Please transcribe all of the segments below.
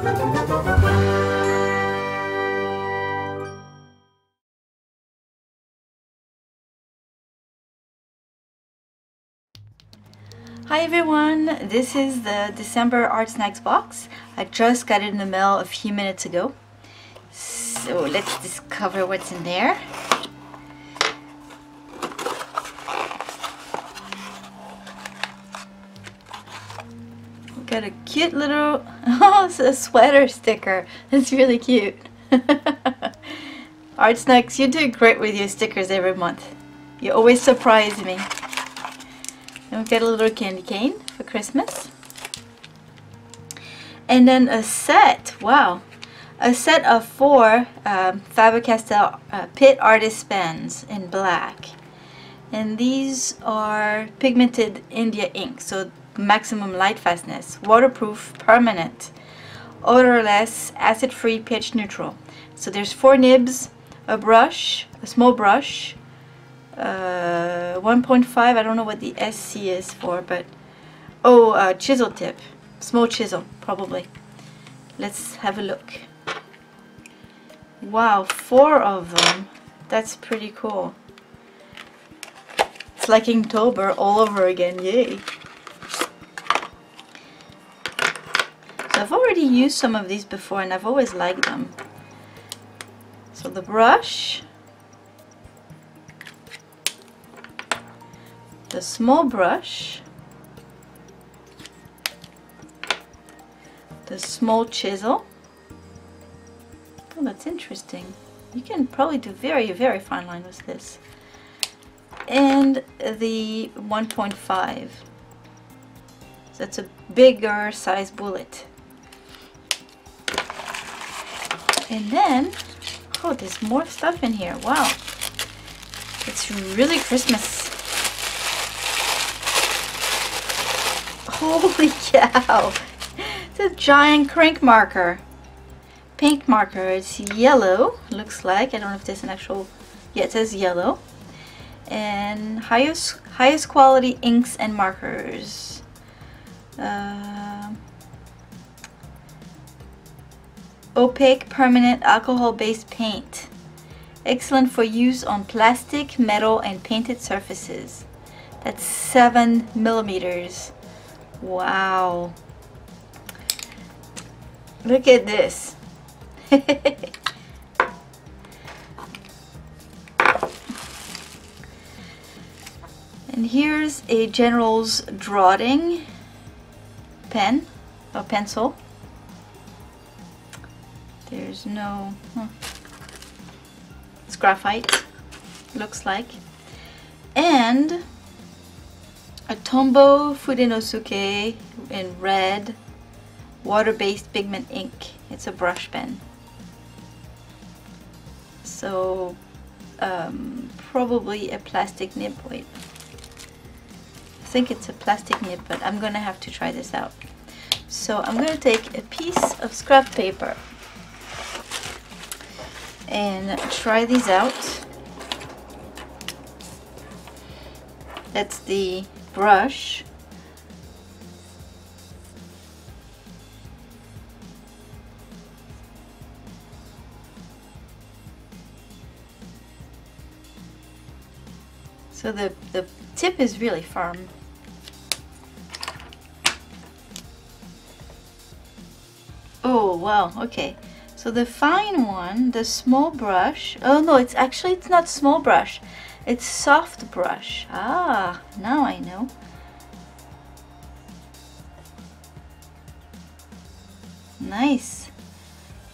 Hi everyone, this is the December Artsnacks box. I just got it in the mail a few minutes ago. So let's discover what's in there. We got a cute little it's a sweater sticker. That's really cute. Artsnacks, you do great with your stickers every month. You always surprise me. And we got a little candy cane for Christmas. And then a set, wow, a set of 4 faber-castel Pitt artist pens in black. And these are pigmented India ink, so maximum light fastness, waterproof, permanent, odorless, acid-free, pH neutral. So there's 4 nibs, a brush, a small brush, 1.5, I don't know what the SC is for, but chisel tip, small chisel probably. Let's have a look. Wow, 4 of them. That's pretty cool. It's like Inktober all over again, yay. So I've already used some of these before and I've always liked them. So the brush, the small brush, the small chisel. Oh, that's interesting. You can probably do very, very fine line with this. And the 1.5. So that's a bigger size bullet. And then, oh, there's more stuff in here. Wow. It's really Christmas. Holy cow! It's a giant crank marker. Paint marker. It's yellow, looks like. I don't know if there's an actual... Yeah, it says yellow. And highest quality inks and markers. Opaque, permanent, alcohol-based paint. Excellent for use on plastic, metal, and painted surfaces. That's 7 millimeters. Wow. Look at this. And here's a general's drawing pen or pencil. There's no... It's graphite, looks like. And a Tombow Fudenosuke in red, water-based pigment ink. It's a brush pen. So, probably a plastic nib. Wait. I think it's a plastic nib, but I'm gonna have to try this out. So I'm gonna take a piece of scrap paper and try these out. That's the brush. So the tip is really firm. Oh wow, okay. So the fine one, the small brush, oh no, it's not small brush, it's soft brush. Ah, now I know. Nice.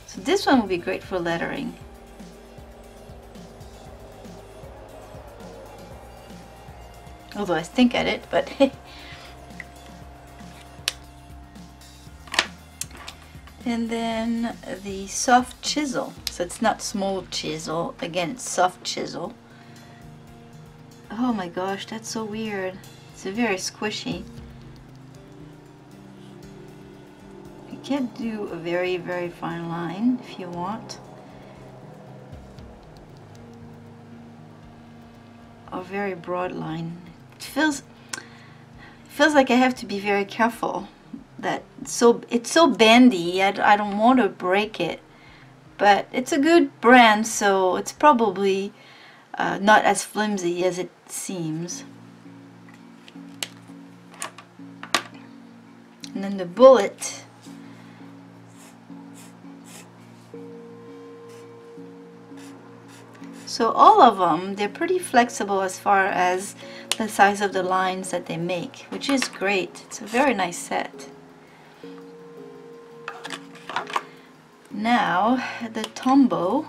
So this one will be great for lettering. Although I stink at it, but and then the soft chisel. So it's not small chisel. Again, it's soft chisel. Oh my gosh, that's so weird. It's very squishy. You can do a very, very fine line if you want. A very broad line. It feels like I have to be very careful that it's so bendy. I don't want to break it, but it's a good brand, so it's probably not as flimsy as it seems. And then the bullet. So all of them, they're pretty flexible as far as the size of the lines that they make, which is great. It's a very nice set. Now, the Tombow.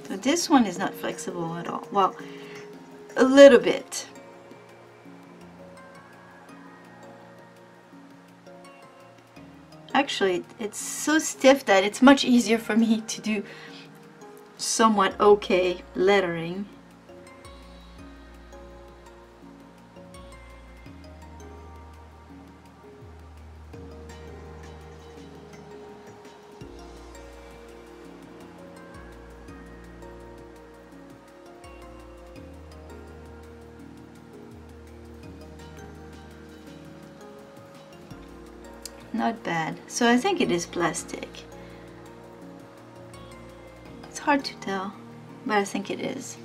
So this one is not flexible at all. Well, a little bit. Actually, it's so stiff that it's much easier for me to do somewhat okay lettering. Not bad. So I think it is plastic. It's hard to tell, but I think it is.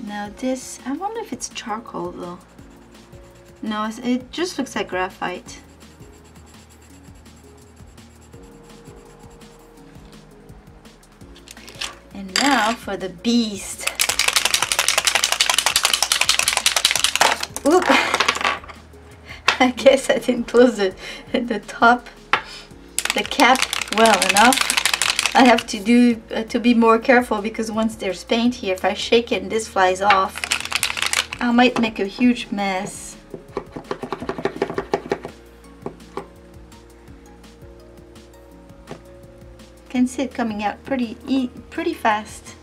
Now this, I wonder if it's charcoal though. No, it just looks like graphite. And now for the beast. Oop! I guess I didn't close the top, the cap well enough. I have to do to be more careful, because once there's paint here, if I shake it and this flies off, I might make a huge mess. Can see it coming out pretty fast.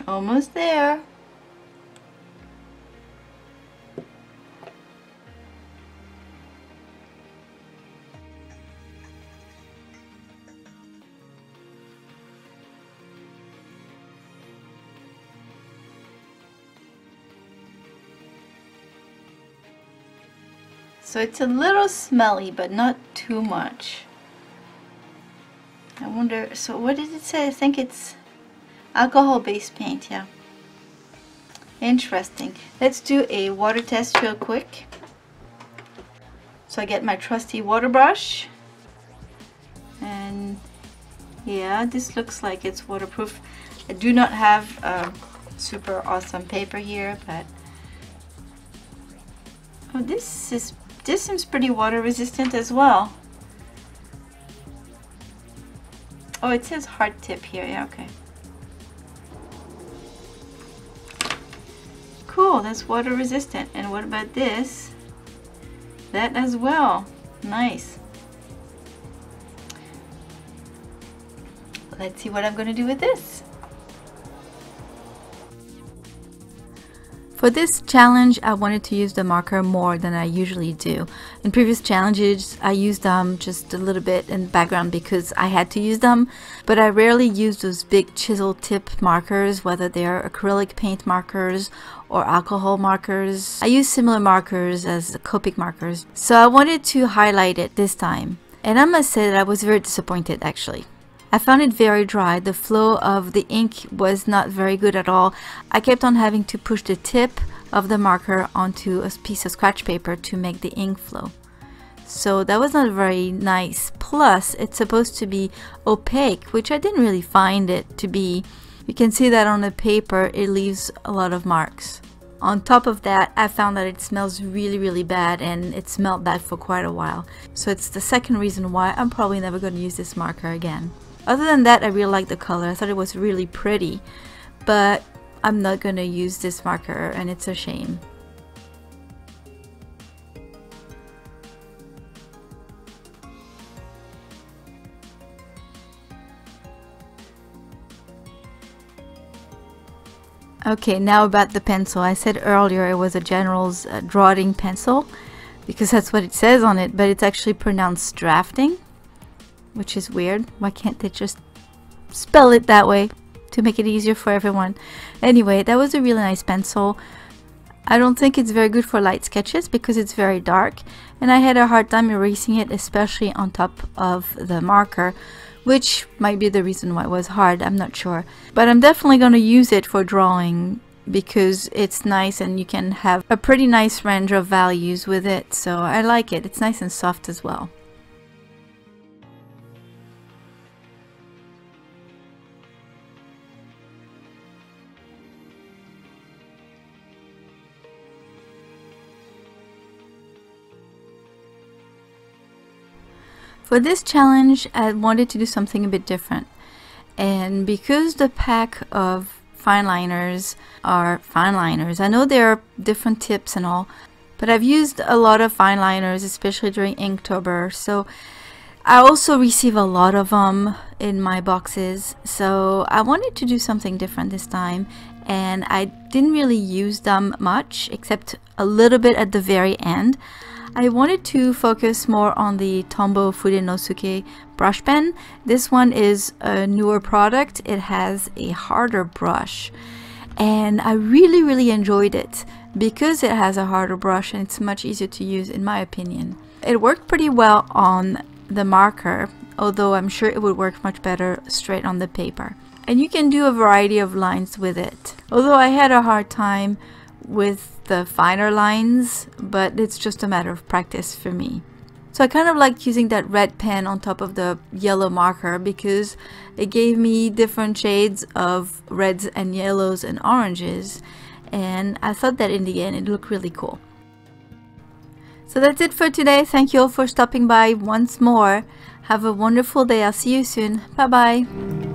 Almost there. So it's a little smelly, but not too much. I wonder, so what did it say? I think it's alcohol-based paint, yeah. Interesting. Let's do a water test real quick. So I get my trusty water brush. And yeah, this looks like it's waterproof. I do not have super awesome paper here, but oh, this seems pretty water resistant as well. Oh, it says hard tip here. Yeah, okay. Cool, that's water resistant. And what about this? That as well. Nice. Let's see what I'm going to do with this. For this challenge, I wanted to use the marker more than I usually do. In previous challenges, I used them just a little bit in the background because I had to use them, but I rarely use those big chisel tip markers, whether they're acrylic paint markers or alcohol markers. I use similar markers as Copic markers, so I wanted to highlight it this time. And I must say that I was very disappointed actually. I found it very dry. The flow of the ink was not very good at all. I kept on having to push the tip of the marker onto a piece of scratch paper to make the ink flow. So that was not very nice. Plus, it's supposed to be opaque, which I didn't really find it to be. You can see that on the paper, it leaves a lot of marks. On top of that, I found that it smells really bad, and it smelled bad for quite a while. So it's the second reason why I'm probably never going to use this marker again. Other than that, I really like the color. I thought it was really pretty, but I'm not going to use this marker, and it's a shame. Okay, now about the pencil. I said earlier it was a General's drawing pencil because that's what it says on it, but it's actually pronounced drafting, which is weird. Why can't they just spell it that way to make it easier for everyone? Anyway, that was a really nice pencil. I don't think it's very good for light sketches because it's very dark, and I had a hard time erasing it, especially on top of the marker, which might be the reason why it was hard. I'm not sure, but I'm definitely going to use it for drawing because it's nice and you can have a pretty nice range of values with it, so I like it. It's nice and soft as well. For this challenge, I wanted to do something a bit different, and because the pack of fine liners are fine liners, I know there are different tips and all, but I've used a lot of fine liners, especially during Inktober, so I also receive a lot of them in my boxes, so I wanted to do something different this time, and I didn't really use them much except a little bit at the very end. I wanted to focus more on the Tombow Fudenosuke brush pen. This one is a newer product. It has a harder brush, and I really enjoyed it because it has a harder brush and it's much easier to use, in my opinion. It worked pretty well on the marker, although I'm sure it would work much better straight on the paper. And you can do a variety of lines with it, although I had a hard time with the finer lines, but it's just a matter of practice for me. So I kind of liked using that red pen on top of the yellow marker because it gave me different shades of reds and yellows and oranges, and I thought that in the end it looked really cool. So that's it for today. Thank you all for stopping by once more. Have a wonderful day. I'll see you soon. Bye bye.